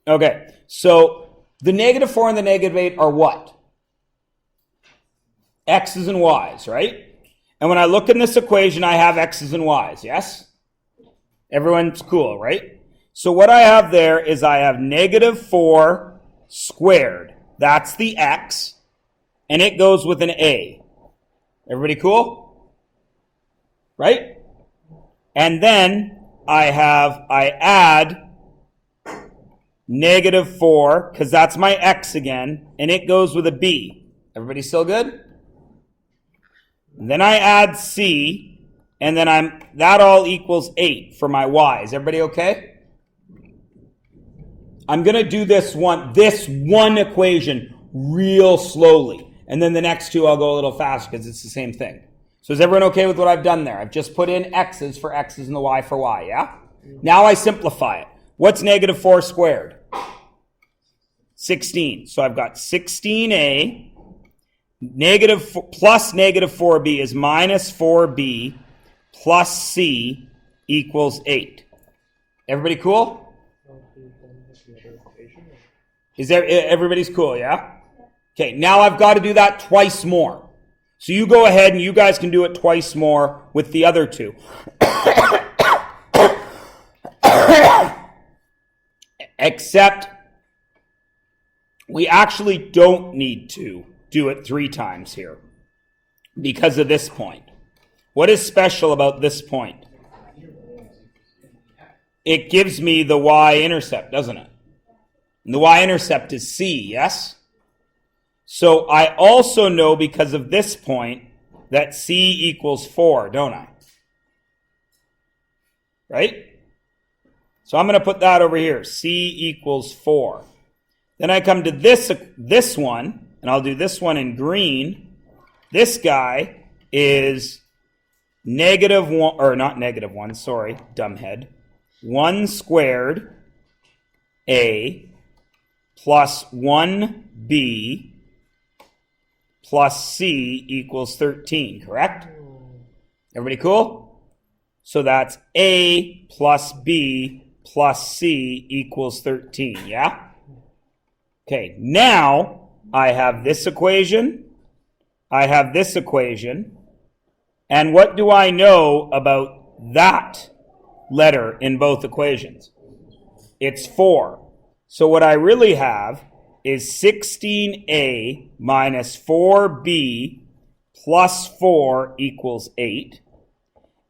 Okay, so the negative 4 and the negative 8 are what? X's and Y's, right? And when I look in this equation, I have X's and Y's, yes? Everyone's cool, right? So what I have there is I have negative 4 squared. That's the X, and it goes with an A. Everybody cool? Right? And then I add negative 4, because that's my X again, and it goes with a B. Everybody still good? And then I add C, and then that all equals 8 for my Y. Is everybody okay? I'm going to do this one equation real slowly, and then the next two I'll go a little faster because it's the same thing. So is everyone okay with what I've done there? I've just put in X's for X's and the Y for Y, yeah? Now I simplify it. What's negative 4 squared? 16. So I've got 16A plus negative 4B is minus 4B plus C equals 8. Everybody cool? Everybody's cool, yeah? Okay, now I've got to do that twice more. So you go ahead and you guys can do it twice more with the other two. Except we actually don't need to do it 3 times here because of this point. What is special about this point? It gives me the y-intercept, doesn't it? And the y-intercept is C, yes? So I also know because of this point that C equals 4, don't I? Right? So I'm going to put that over here. C equals 4. Then I come to this one, and I'll do this one in green. This guy is negative 1, or not negative 1, sorry, dumbhead. 1 squared A plus 1B plus C equals 13, correct? Everybody cool? So that's A plus B plus C equals 13, yeah? Okay, now I have this equation, I have this equation, and what do I know about that letter in both equations? It's 4. So what I really have is 16A minus 4B plus 4 equals 8.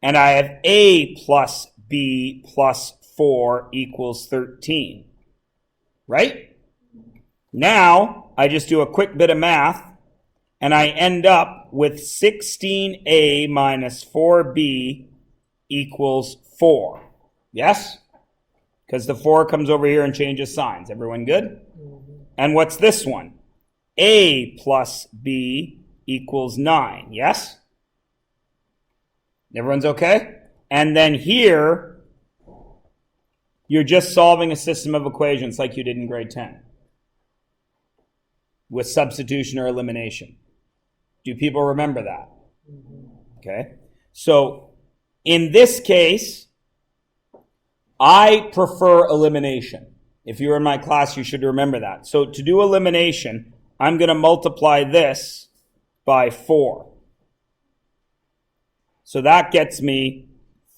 And I have A plus B plus 4 equals 13. Right? Now, I just do a quick bit of math, and I end up with 16A minus 4B equals 4. Yes? Because the 4 comes over here and changes signs. Everyone good? And what's this one? A plus B equals 9. Yes? Everyone's okay? And then here, you're just solving a system of equations like you did in grade 10. With substitution or elimination. Do people remember that? Okay. So, in this case, I prefer elimination. If you were in my class, you should remember that. So to do elimination, I'm going to multiply this by 4. So that gets me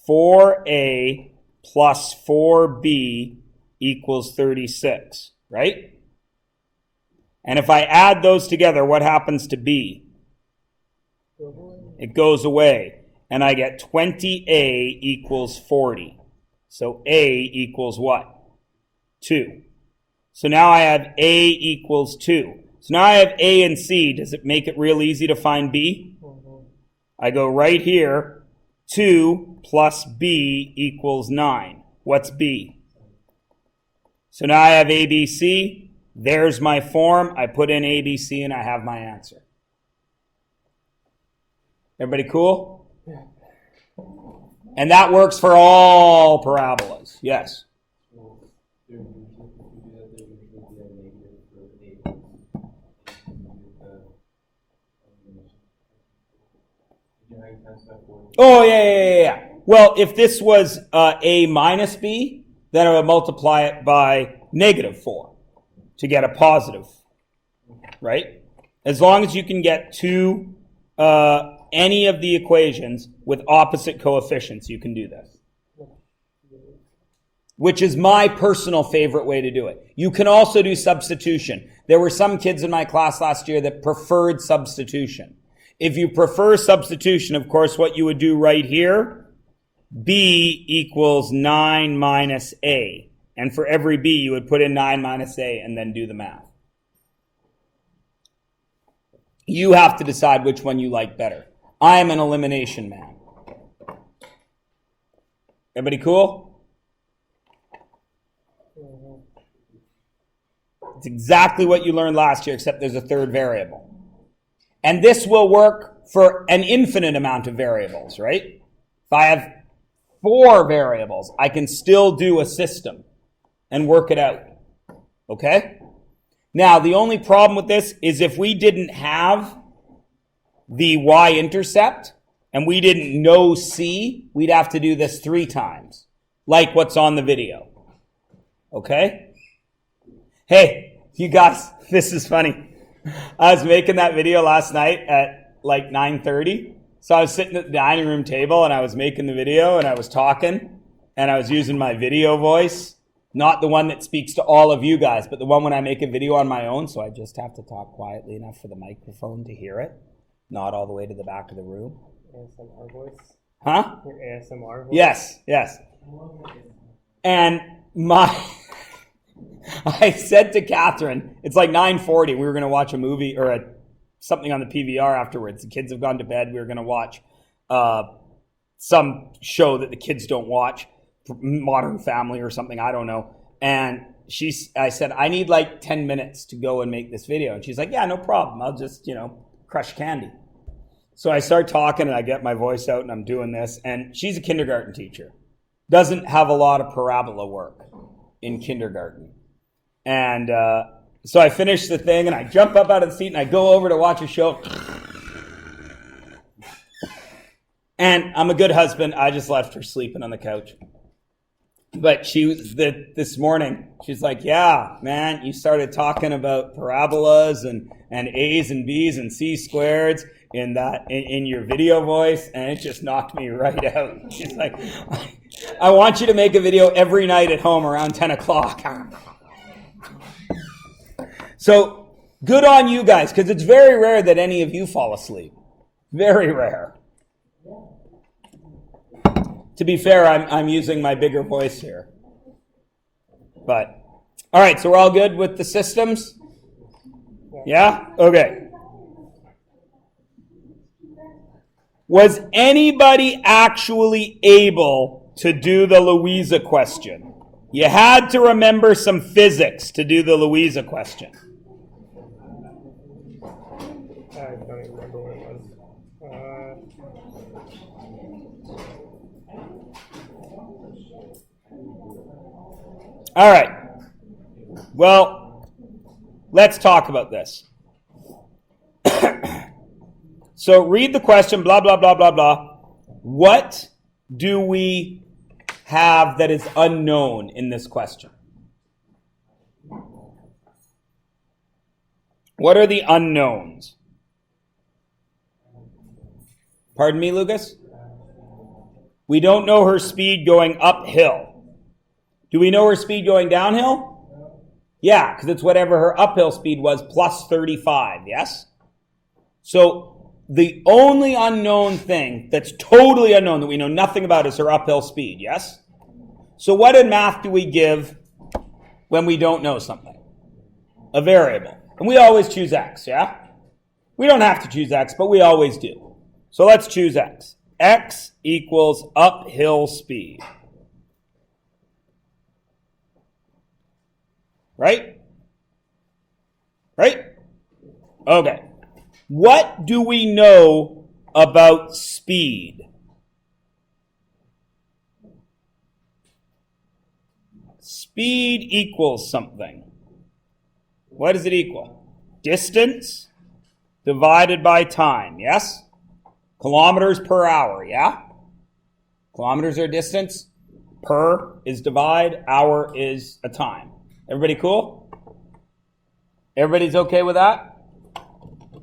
4A plus 4B equals 36, right? And if I add those together, what happens to B? It goes away. And I get 20A equals 40. So A equals what? 2. So now I have A equals 2. So now I have A and C. Does it make it real easy to find B? I go right here. 2 plus B equals 9. What's B? So now I have ABC. There's my form. I put in ABC and I have my answer. Everybody cool? Yeah. And that works for all parabolas. Yes. Oh, yeah. Well, if this was A minus B, then I would multiply it by -4 to get a positive, right? As long as you can get to any of the equations with opposite coefficients, you can do this. Which is my personal favorite way to do it. You can also do substitution. There were some kids in my class last year that preferred substitution. If you prefer substitution, of course, what you would do right here, b equals 9 minus a. And for every b, you would put in 9 minus a and then do the math. You have to decide which one you like better. I am an elimination man. Everybody cool? It's exactly what you learned last year, except there's a third variable. And this will work for an infinite amount of variables, right? If I have 4 variables, I can still do a system and work it out. Okay? Now, the only problem with this is if we didn't have the y-intercept and we didn't know c, we'd have to do this 3 times, like what's on the video. Okay? Hey, you guys, this is funny. I was making that video last night at like 9:30. So I was sitting at the dining room table and I was making the video and I was talking and I was using my video voice. Not the one that speaks to all of you guys, but the one when I make a video on my own. So I just have to talk quietly enough for the microphone to hear it. Not all the way to the back of the room. ASMR voice? Huh? Your ASMR voice? Yes, yes. And I said to Catherine, it's like 9:40. We were going to watch a movie or something on the PVR afterwards. The kids have gone to bed. We were going to watch some show that the kids don't watch, Modern Family or something. I don't know. And I said, I need like 10 minutes to go and make this video. And she's like, yeah, no problem. I'll just, crush candy. So I start talking and I get my voice out and I'm doing this. And she's a kindergarten teacher. Doesn't have a lot of parabola work in kindergarten. And so I finish the thing and I jump up out of the seat and I go over to watch a show. And I'm a good husband. I just left her sleeping on the couch. But this morning, she's like, yeah, man, you started talking about parabolas and A's and B's and C squareds in your video voice, and it just knocked me right out. She's like, I want you to make a video every night at home around 10 o'clock. So good on you guys, because it's very rare that any of you fall asleep. Very rare. To be fair, I'm using my bigger voice here. But, all right, so we're all good with the systems? Yeah? Okay. Was anybody actually able to do the Louisa question? You had to remember some physics to do the Louisa question. I don't even remember what it was. All right. Well, let's talk about this. So read the question, blah, blah, blah, blah, blah. What do we have that is unknown in this question? What are the unknowns? Pardon me, Lucas? We don't know her speed going uphill. Do we know her speed going downhill? Yeah, because it's whatever her uphill speed was plus 35, yes? So the only unknown thing that's totally unknown that we know nothing about is her uphill speed, yes? So what in math do we give when we don't know something? A variable. And we always choose x, yeah? We don't have to choose x, but we always do. So let's choose x. X equals uphill speed. Right? Right? Okay. What do we know about speed? Speed equals something. What does it equal? Distance divided by time, yes? Kilometers per hour, yeah? Kilometers are distance. Per is divide, hour is a time. Everybody cool? Everybody's okay with that?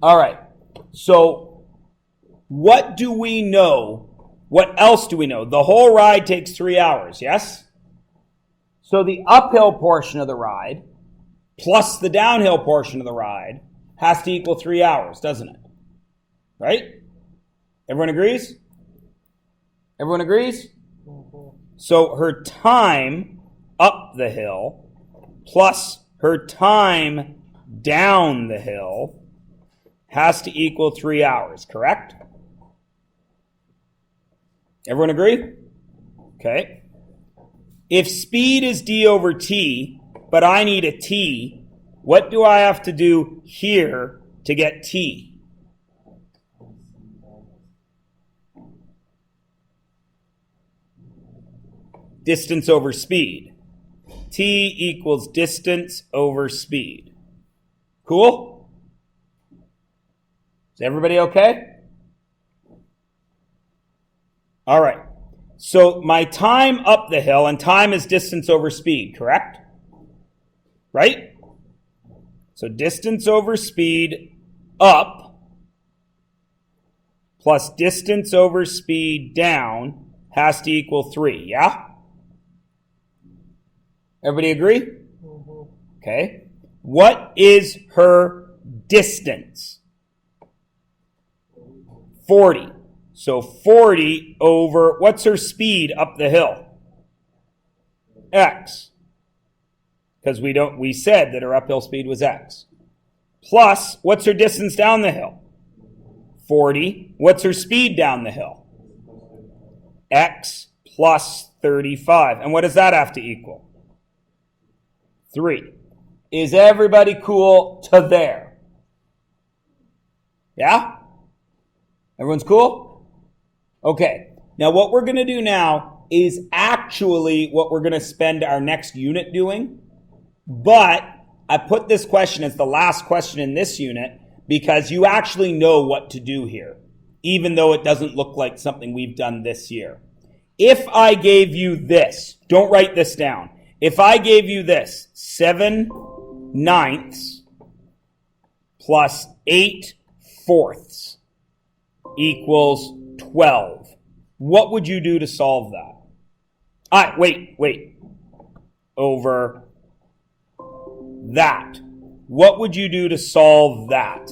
All right. So what do we know? What else do we know? The whole ride takes 3 hours, yes? So the uphill portion of the ride plus the downhill portion of the ride has to equal 3 hours, doesn't it? Right? Everyone agrees? Everyone agrees? So her time up the hill plus her time down the hill has to equal 3 hours, correct? Everyone agree? Okay. If speed is d over t, but I need a t, what do I have to do here to get t? Distance over speed. T equals distance over speed. Cool? Is everybody okay? All right. So my time up the hill, and time is distance over speed, correct? Right? So distance over speed up plus distance over speed down has to equal 3, yeah? Everybody agree? Okay. What is her distance? 40. So 40 over, what's her speed up the hill? X. Because we said that her uphill speed was X. Plus, what's her distance down the hill? 40. What's her speed down the hill? X plus 35. And what does that have to equal? 3. Is everybody cool to there? Yeah? Everyone's cool? Okay. Now what we're going to do now is actually what we're going to spend our next unit doing. But I put this question as the last question in this unit because you actually know what to do here, even though it doesn't look like something we've done this year. If I gave you this, don't write this down. If I gave you this, 7/9 plus 8/4 equals 12. What would you do to solve that? Wait. Over that. What would you do to solve that?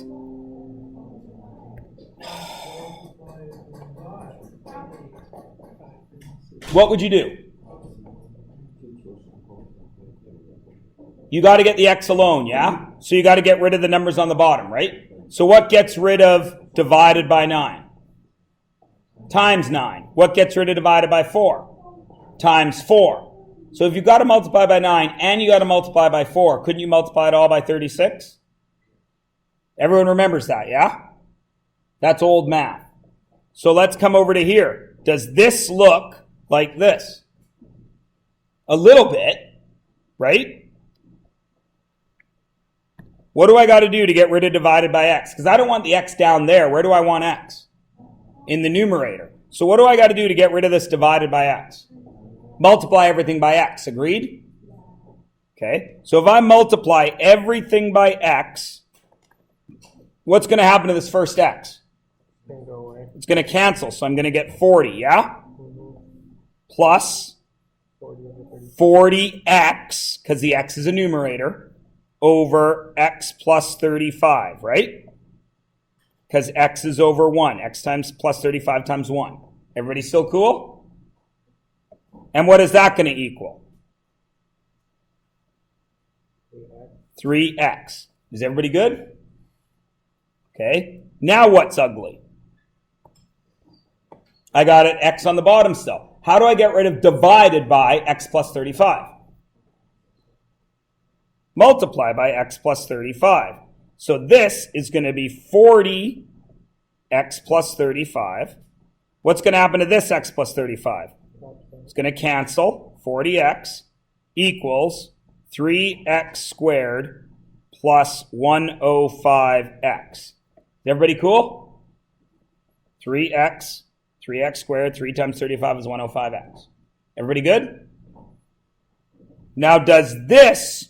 What would you do? You got to get the x alone, yeah? So you got to get rid of the numbers on the bottom, right? So what gets rid of divided by 9? Times 9. What gets rid of divided by 4? Times 4. So if you've got to multiply by 9 and you got to multiply by 4, couldn't you multiply it all by 36? Everyone remembers that, yeah? That's old math. So let's come over to here. Does this look like this? A little bit, right? What do I got to do to get rid of divided by x? Because I don't want the x down there. Where do I want x? In the numerator. So what do I got to do to get rid of this divided by x? Multiply everything by x. Agreed? Okay. So if I multiply everything by x, what's going to happen to this first x? It's going to go away. It's going to cancel. So I'm going to get 40, yeah? Plus 40x, because the x is a numerator, over x plus 35, right? Because x is over 1. X times plus 35 times 1. Everybody still cool? And what is that going to equal? 3x. Is everybody good? Okay. Now what's ugly? I got it x on the bottom still. How do I get rid of divided by x plus 35? Multiply by x plus 35. So this is going to be 40x plus 35. What's going to happen to this x plus 35? It's going to cancel. 40x equals 3x squared plus 105x. Is everybody cool? 3x squared, 3 times 35 is 105x. Everybody good? Now, does this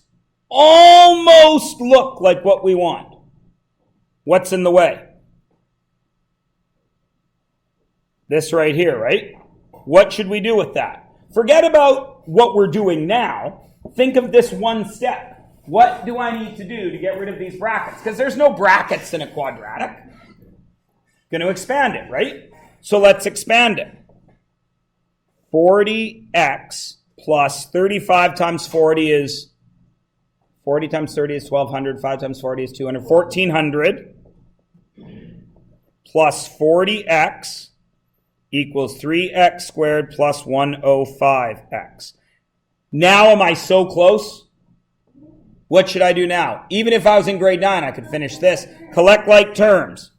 almost look like what we want? What's in the way? This right here, right? What should we do with that? Forget about what we're doing now. Think of this one step. What do I need to do to get rid of these brackets? Because there's no brackets in a quadratic. Going to expand it, right? So let's expand it. 40x plus 35 times 40 is 40 times 30 is 1200. 5 times 40 is 200. 1400 plus 40x equals 3x squared plus 105x. Now am I so close? What should I do now? Even if I was in grade 9, I could finish this. Collect like terms.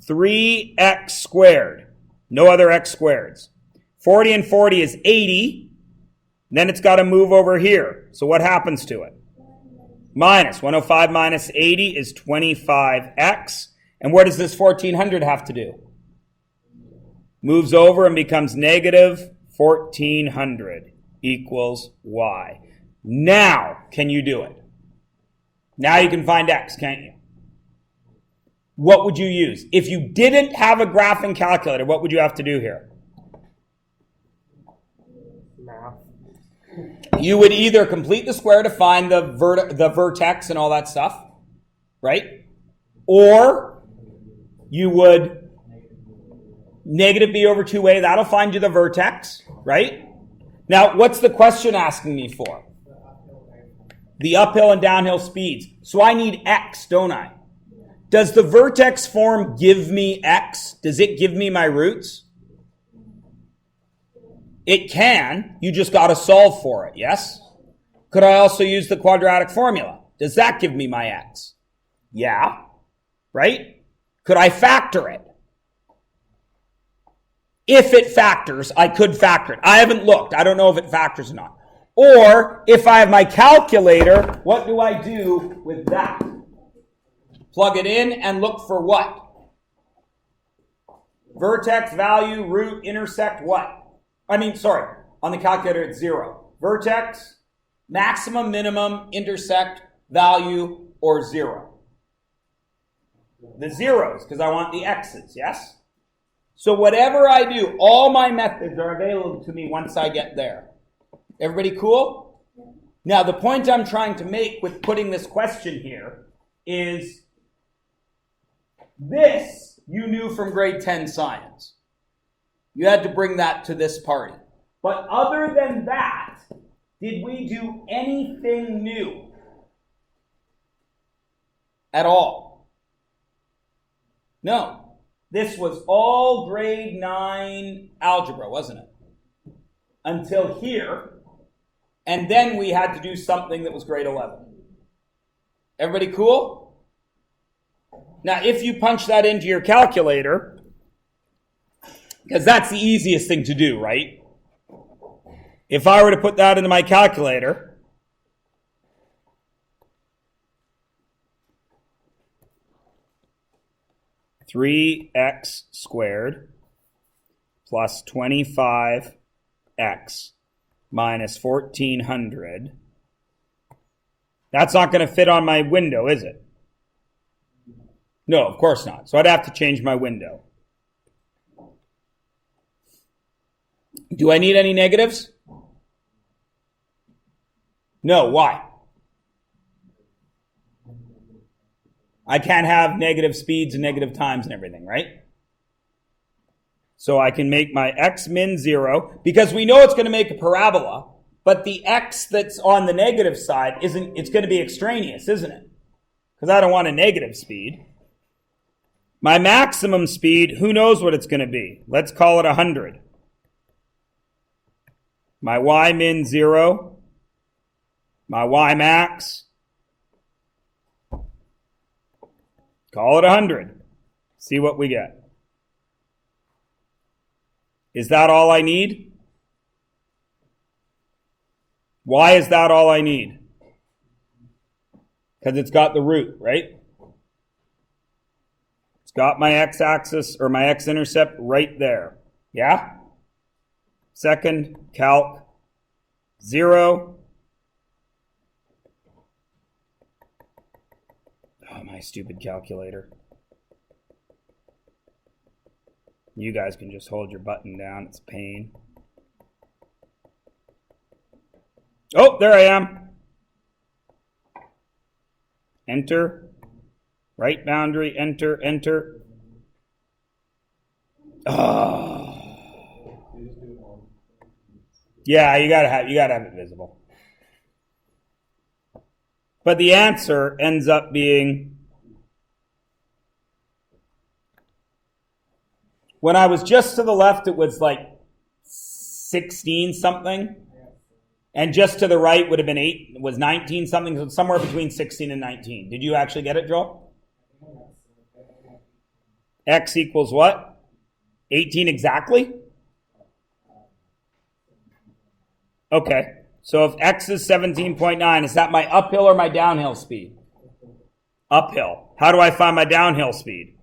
3x squared. No other x squareds. 40 and 40 is 80. Then it's got to move over here. So what happens to it? Minus 105 minus 80 is 25x. And what does this 1400 have to do? Moves over and becomes negative 1400 equals y. Now, can you do it? Now you can find x, can't you? What would you use? If you didn't have a graphing calculator, what would you have to do here? Math. You would either complete the square to find the vertex and all that stuff, right? Or you would negative b over 2a, that'll find you the vertex, right? Now, what's the question asking me for? The uphill and downhill speeds. So I need x, don't I? Does the vertex form give me x? Does it give me my roots? It can. You just got to solve for it, yes? Could I also use the quadratic formula? Does that give me my x? Yeah, right? Could I factor it? If it factors, I could factor it. I haven't looked. I don't know if it factors or not. Or, if I have my calculator, what do I do with that? Plug it in and look for what? Vertex, value, root, intersect, what? On the calculator it's 0. Vertex, maximum, minimum, intersect, value, or 0. The zeros, because I want the x's, yes? So whatever I do, all my methods are available to me once I get there. Everybody cool? Now, the point I'm trying to make with putting this question here is this you knew from grade 10 science. You had to bring that to this party. But other than that, did we do anything new at all? No. This was all grade 9 algebra, wasn't it? Until here. And then we had to do something that was grade 11. Everybody cool? Now, if you punch that into your calculator, because that's the easiest thing to do, right? If I were to put that into my calculator, (3x squared plus 25x minus 1400. That's not going to fit on my window, is it? No, of course not. So I'd have to change my window. Do I need any negatives? No, why? I can't have negative speeds and negative times and everything, right? So I can make my x min 0, because we know it's going to make a parabola, but the x that's on the negative side it's going to be extraneous, isn't it? Because I don't want a negative speed. My maximum speed, who knows what it's going to be? Let's call it 100. My y min 0, my y max, call it 100. See what we get. Is that all I need? Why is that all I need? Because it's got the root, right? It's got my x-axis or my x-intercept right there. Yeah? Second, calc 0. Oh, my stupid calculator. You guys can just hold your button down. It's a pain. Oh, there I am. Enter. Right boundary, enter, enter. Oh. Yeah, you gotta have it visible. But the answer ends up being, when I was just to the left, it was like 16 something. And just to the right would have been 8, was 19 something, so somewhere between 16 and 19. Did you actually get it, Joel? X equals what? 18 exactly? Okay. So if X is 17.9, is that my uphill or my downhill speed? Uphill. How do I find my downhill speed?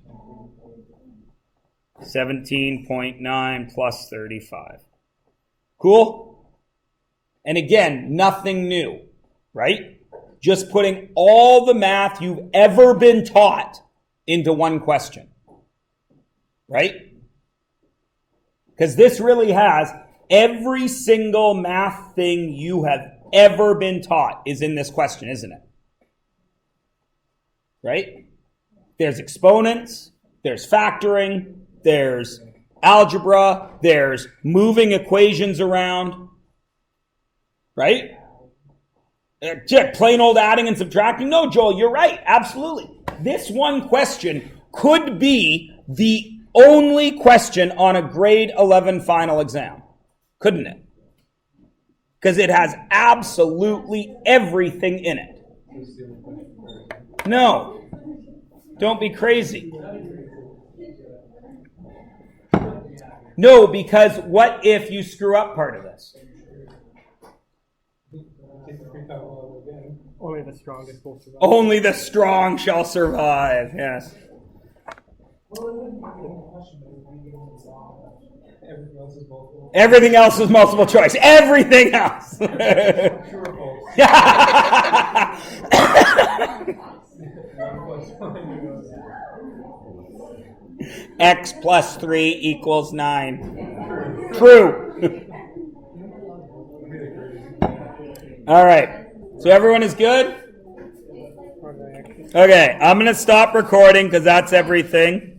17.9 plus 35. Cool? And again, nothing new, right? Just putting all the math you've ever been taught into one question, right? Because this really has every single math thing you have ever been taught is in this question, isn't it? Right? There's exponents, there's factoring, there's algebra, there's moving equations around. Right? Plain old adding and subtracting? No, Joel, you're right. Absolutely. This one question could be the only question on a grade 11 final exam. Couldn't it? Because it has absolutely everything in it. No. Don't be crazy. No, because what if you screw up part of this? Only the strongest will survive. Only the strong shall survive. Yes. Everything else is multiple choice. Everything else. X plus 3 equals 9. True. All right. So everyone is good? Okay, I'm going to stop recording because that's everything.